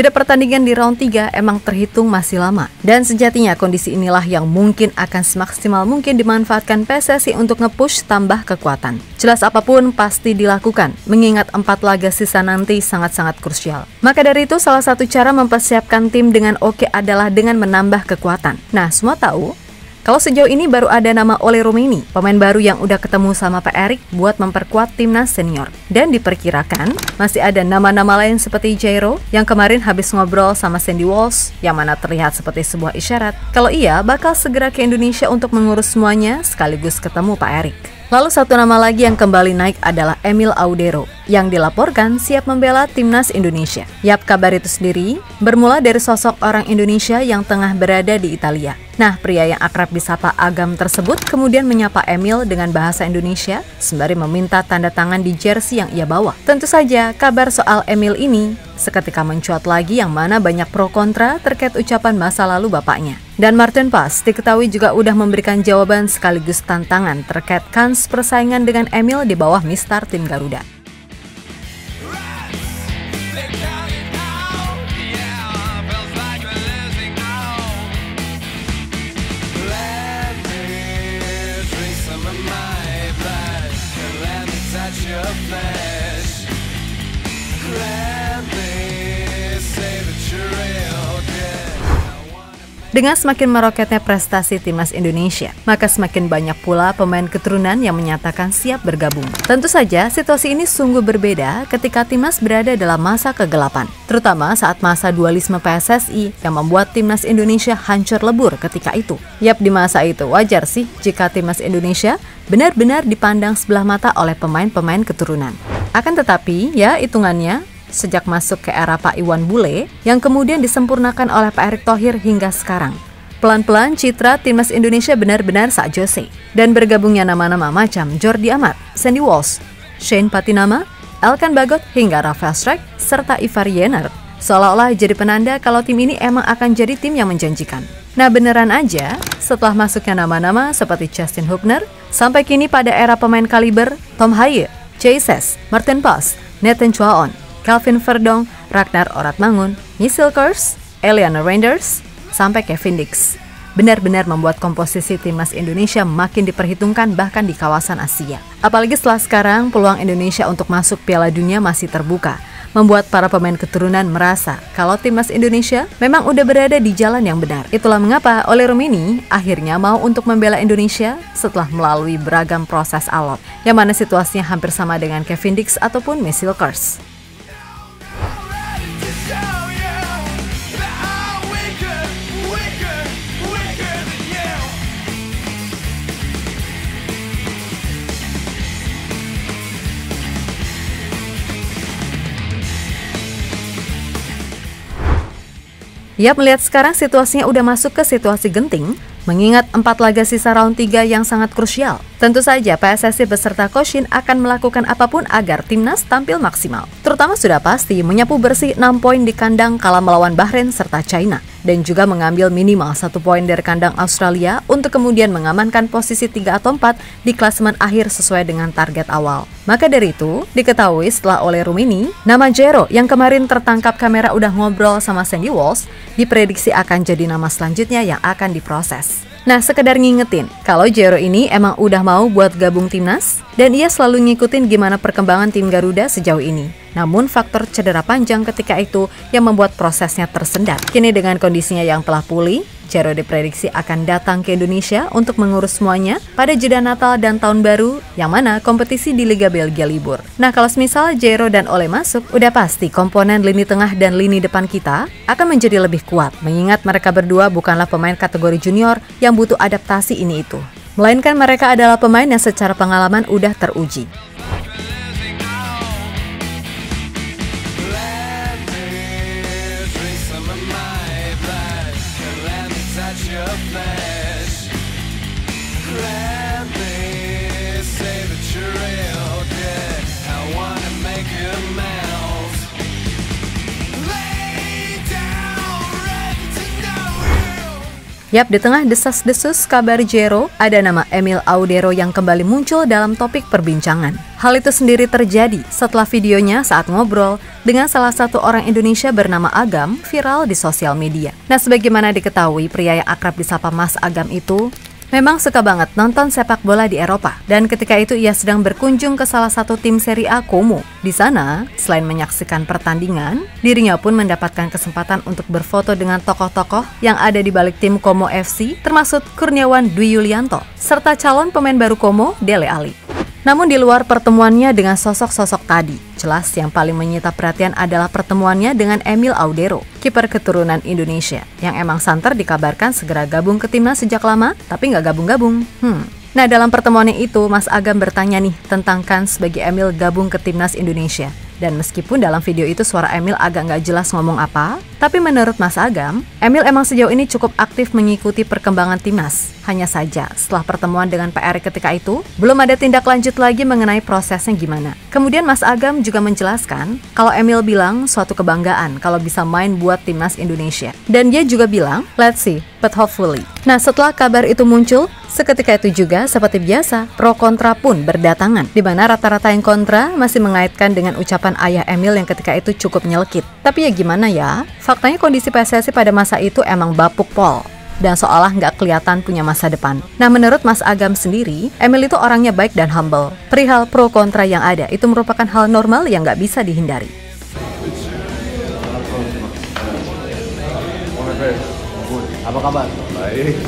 Jeda pertandingan di round 3 emang terhitung masih lama, dan sejatinya kondisi inilah yang mungkin akan semaksimal mungkin dimanfaatkan PSSI untuk nge-push tambah kekuatan. Jelas apapun pasti dilakukan, mengingat 4 laga sisa nanti sangat-sangat krusial. Maka dari itu salah satu cara mempersiapkan tim dengan oke adalah dengan menambah kekuatan. Nah, semua tahu kalau sejauh ini baru ada nama Ole Rummenigge, pemain baru yang udah ketemu sama Pak Erik buat memperkuat timnas senior. Dan diperkirakan masih ada nama-nama lain seperti Jairo yang kemarin habis ngobrol sama Sandy Walsh, yang mana terlihat seperti sebuah isyarat kalau ia bakal segera ke Indonesia untuk mengurus semuanya sekaligus ketemu Pak Erik. Lalu satu nama lagi yang kembali naik adalah Emil Audero yang dilaporkan siap membela timnas Indonesia. Yap, kabar itu sendiri bermula dari sosok orang Indonesia yang tengah berada di Italia. Nah, pria yang akrab disapa Agam tersebut kemudian menyapa Emil dengan bahasa Indonesia sembari meminta tanda tangan di jersey yang ia bawa. Tentu saja kabar soal Emil ini seketika mencuat lagi yang mana banyak pro kontra terkait ucapan masa lalu bapaknya. Dan Martin Paes diketahui juga udah memberikan jawaban sekaligus tantangan terkait kans persaingan dengan Emil di bawah Mistar tim Garuda. Dengan semakin meroketnya prestasi timnas Indonesia, maka semakin banyak pula pemain keturunan yang menyatakan siap bergabung. Tentu saja, situasi ini sungguh berbeda ketika timnas berada dalam masa kegelapan, terutama saat masa dualisme PSSI yang membuat timnas Indonesia hancur lebur ketika itu. Yap, di masa itu wajar sih jika timnas Indonesia benar-benar dipandang sebelah mata oleh pemain-pemain keturunan. Akan tetapi, ya hitungannya, sejak masuk ke era Pak Iwan Bule yang kemudian disempurnakan oleh Pak Erick Thohir hingga sekarang, pelan-pelan citra timnas Indonesia benar-benar sak jose, dan bergabungnya nama-nama macam Jordi Amat, Sandy Walsh, Shane Patinama, Elkan Bagot hingga Rafael Strijk serta Ivar Jenner seolah-olah jadi penanda kalau tim ini emang akan jadi tim yang menjanjikan. Nah, beneran aja setelah masuknya nama-nama seperti Justin Hubner, sampai kini pada era pemain kaliber Tom Haye, Jesus, Martin Paes, Nathan Chuaon, Calvin Verdong, Ragnar Oratmangun, Michel Kers, Eliana Reinders, sampai Kevin Dix. Benar-benar membuat komposisi timnas Indonesia makin diperhitungkan bahkan di kawasan Asia. Apalagi setelah sekarang peluang Indonesia untuk masuk Piala Dunia masih terbuka, membuat para pemain keturunan merasa kalau timnas Indonesia memang udah berada di jalan yang benar. Itulah mengapa Ole Rummenigge akhirnya mau untuk membela Indonesia setelah melalui beragam proses alot, yang mana situasinya hampir sama dengan Kevin Dix ataupun Michel Kers. Ia melihat sekarang situasinya udah masuk ke situasi genting, mengingat 4 laga sisa round 3 yang sangat krusial. Tentu saja PSSI beserta Coach Shin akan melakukan apapun agar timnas tampil maksimal. Terutama sudah pasti menyapu bersih 6 poin di kandang kala melawan Bahrain serta China, dan juga mengambil minimal 1 poin dari kandang Australia untuk kemudian mengamankan posisi 3 atau 4 di klasemen akhir sesuai dengan target awal. Maka dari itu, diketahui setelah Ole Rummenigge, nama Jairo yang kemarin tertangkap kamera udah ngobrol sama Sandy Walsh, diprediksi akan jadi nama selanjutnya yang akan diproses. Nah, sekedar ngingetin, kalau Jairo ini emang udah mau buat gabung timnas, dan ia selalu ngikutin gimana perkembangan tim Garuda sejauh ini. Namun faktor cedera panjang ketika itu yang membuat prosesnya tersendat. Kini dengan kondisinya yang telah pulih, Jairo diprediksi akan datang ke Indonesia untuk mengurus semuanya pada jeda Natal dan Tahun Baru, yang mana kompetisi di Liga Belgia libur. Nah, kalau misal Jairo dan Ole masuk, udah pasti komponen lini tengah dan lini depan kita akan menjadi lebih kuat, mengingat mereka berdua bukanlah pemain kategori junior yang butuh adaptasi ini itu, melainkan mereka adalah pemain yang secara pengalaman udah teruji. Yap, di tengah desas-desus kabar Jero, ada nama Emil Audero yang kembali muncul dalam topik perbincangan. Hal itu sendiri terjadi setelah videonya saat ngobrol dengan salah satu orang Indonesia bernama Agam viral di sosial media. Nah, sebagaimana diketahui, pria yang akrab disapa Mas Agam itu memang suka banget nonton sepak bola di Eropa, dan ketika itu ia sedang berkunjung ke salah satu tim Serie A Como. Di sana, selain menyaksikan pertandingan, dirinya pun mendapatkan kesempatan untuk berfoto dengan tokoh-tokoh yang ada di balik tim Como FC, termasuk Kurniawan Dwi Yulianto, serta calon pemain baru Como, Dele Alli. Namun di luar pertemuannya dengan sosok-sosok tadi, jelas yang paling menyita perhatian adalah pertemuannya dengan Emil Audero, kiper keturunan Indonesia, yang emang santer dikabarkan segera gabung ke timnas sejak lama, tapi nggak gabung-gabung. Nah, dalam pertemuannya itu, Mas Agam bertanya nih tentang kans bagi Emil gabung ke timnas Indonesia. Dan meskipun dalam video itu suara Emil agak nggak jelas ngomong apa, tapi menurut Mas Agam, Emil emang sejauh ini cukup aktif mengikuti perkembangan timnas. Hanya saja, setelah pertemuan dengan Pak Erik ketika itu, belum ada tindak lanjut lagi mengenai prosesnya gimana. Kemudian Mas Agam juga menjelaskan kalau Emil bilang suatu kebanggaan kalau bisa main buat timnas Indonesia. Dan dia juga bilang, let's see, but hopefully. Nah, setelah kabar itu muncul, seketika itu juga seperti biasa, pro kontra pun berdatangan, di mana rata-rata yang kontra masih mengaitkan dengan ucapan ayah Emil yang ketika itu cukup nyelekit. Tapi ya gimana ya, faktanya kondisi PSSI pada masa itu emang bapuk pol, dan seolah nggak kelihatan punya masa depan. Nah, menurut Mas Agam sendiri, Emil itu orangnya baik dan humble. Perihal pro kontra yang ada, itu merupakan hal normal yang nggak bisa dihindari. Apa kabar? Baik.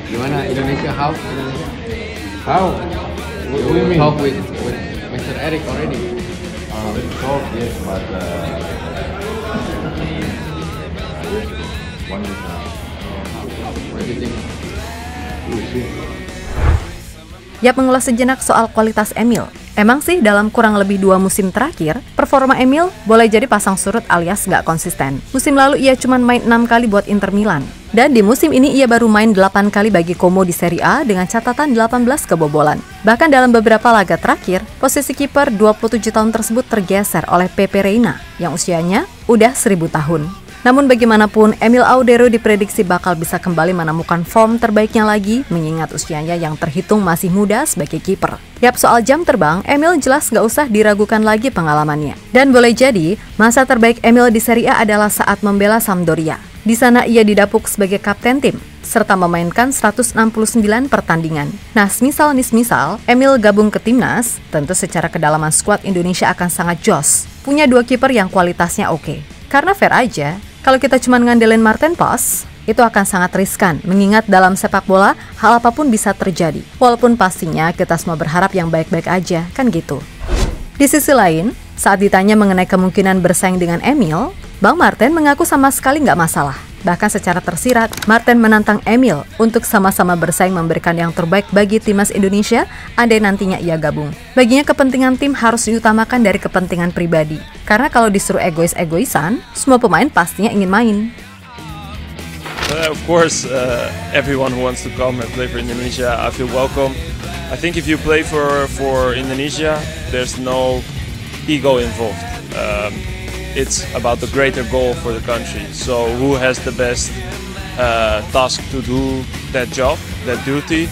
Gimana Indonesia? How? We talk with Mr. Eric already. We talk, yes, but one week now. What do you think? We'll see. Yap, mengulas sejenak soal kualitas Emil. Emang sih dalam kurang lebih 2 musim terakhir, performa Emil boleh jadi pasang surut alias nggak konsisten. Musim lalu ia cuma main 6 kali buat Inter Milan. Dan di musim ini ia baru main 8 kali bagi Como di Serie A dengan catatan 18 kebobolan. Bahkan dalam beberapa laga terakhir, posisi kiper 27 tahun tersebut tergeser oleh Pepe Reina yang usianya udah 1000 tahun. Namun bagaimanapun, Emil Audero diprediksi bakal bisa kembali menemukan form terbaiknya lagi, mengingat usianya yang terhitung masih muda sebagai kiper. Yap, soal jam terbang, Emil jelas nggak usah diragukan lagi pengalamannya. Dan boleh jadi, masa terbaik Emil di Serie A adalah saat membela Sampdoria. Di sana ia didapuk sebagai kapten tim, serta memainkan 169 pertandingan. Nah, misal Emil gabung ke timnas, tentu secara kedalaman skuad Indonesia akan sangat jos. Punya 2 kiper yang kualitasnya oke. Karena fair aja, kalau kita cuma ngandelin Maarten Vos, itu akan sangat riskan, mengingat dalam sepak bola, hal apapun bisa terjadi. Walaupun pastinya kita semua berharap yang baik-baik aja, kan gitu. Di sisi lain, saat ditanya mengenai kemungkinan bersaing dengan Emil, Bang Maarten mengaku sama sekali nggak masalah. Bahkan secara tersirat, Maarten menantang Emil untuk sama-sama bersaing memberikan yang terbaik bagi timnas Indonesia andai nantinya ia gabung. Baginya kepentingan tim harus diutamakan dari kepentingan pribadi. Karena kalau disuruh egois-egoisan, semua pemain pastinya ingin main. Of course, everyone who wants to come and play for Indonesia, I feel welcome. I think if you play for Indonesia, there's no ego involved. It's about the greater goal for the country. So who has the best task to do that job, that duty,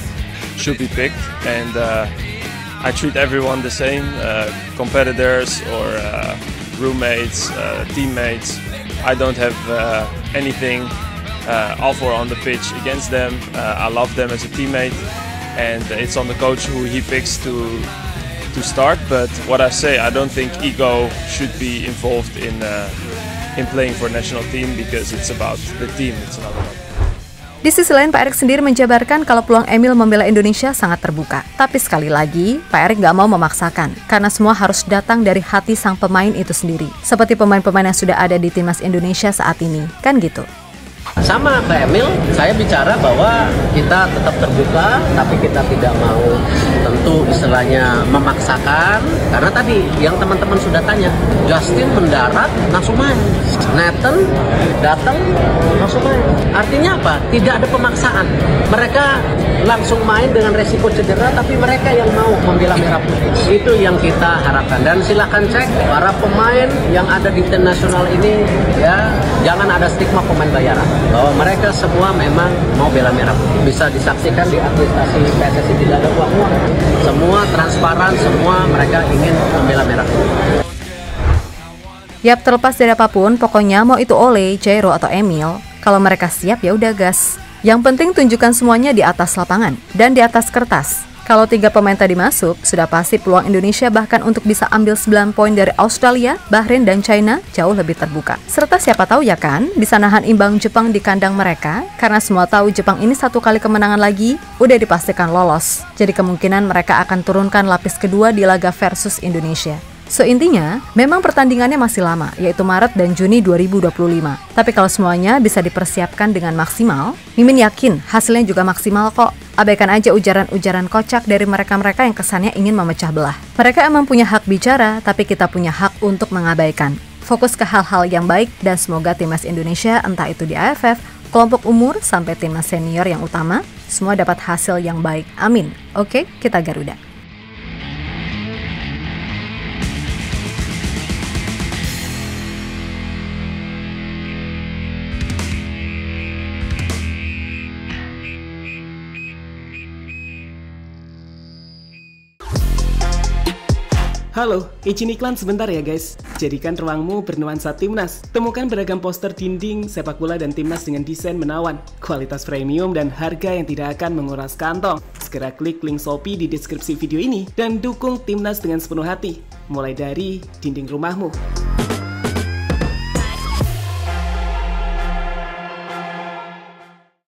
should be picked. And I treat everyone the same, competitors or roommates, teammates. I don't have anything offer on the pitch against them. I love them as a teammate, and it's on the coach who he picks to start. But what I say, I don't think ego should be involved in playing for national team, because it's about the team, it's not about. Di sisi lain, Pak Erik sendiri menjabarkan kalau peluang Emil membela Indonesia sangat terbuka. Tapi sekali lagi, Pak Erik nggak mau memaksakan, karena semua harus datang dari hati sang pemain itu sendiri. Seperti pemain-pemain yang sudah ada di timnas Indonesia saat ini, kan gitu. Sama ke Emil, saya bicara bahwa kita tetap terbuka, tapi kita tidak mau tentu istilahnya memaksakan. Karena tadi yang teman-teman sudah tanya, Justin mendarat langsung main, Nathan datang langsung main. Artinya apa? Tidak ada pemaksaan. Mereka langsung main dengan resiko cedera, tapi mereka yang mau membela merah putih. Itu yang kita harapkan. Dan silahkan cek para pemain yang ada di tim nasional ini, ya, jangan ada stigma pemain bayaran. bahwa mereka semua memang mau bela merah putih. Bisa disaksikan di administrasi PSSI tidak ada uang-uang. Semua transparan, semua mereka ingin membela merah putih. Yap, terlepas dari apapun, pokoknya mau itu Ole, Jairo atau Emil, kalau mereka siap ya udah gas. Yang penting tunjukkan semuanya di atas lapangan dan di atas kertas. Kalau 3 pemain tadi masuk, sudah pasti peluang Indonesia bahkan untuk bisa ambil 9 poin dari Australia, Bahrain, dan China jauh lebih terbuka. Serta siapa tahu ya kan, bisa nahan imbang Jepang di kandang mereka, karena semua tahu Jepang ini 1 kali kemenangan lagi, udah dipastikan lolos. Jadi kemungkinan mereka akan turunkan lapis kedua di laga versus Indonesia. So intinya, memang pertandingannya masih lama, yaitu Maret dan Juni 2025. Tapi kalau semuanya bisa dipersiapkan dengan maksimal, Mimin yakin hasilnya juga maksimal kok. Abaikan aja ujaran-ujaran kocak dari mereka-mereka yang kesannya ingin memecah belah. Mereka emang punya hak bicara, tapi kita punya hak untuk mengabaikan. Fokus ke hal-hal yang baik dan semoga timnas Indonesia, entah itu di AFF, kelompok umur, sampai timnas senior yang utama, semua dapat hasil yang baik. Amin. Oke, kita Garuda. Halo, izin iklan sebentar ya guys. Jadikan ruangmu bernuansa timnas. Temukan beragam poster dinding, sepak bola dan timnas dengan desain menawan, kualitas premium dan harga yang tidak akan menguras kantong. Segera klik link Shopee di deskripsi video ini dan dukung timnas dengan sepenuh hati. Mulai dari dinding rumahmu.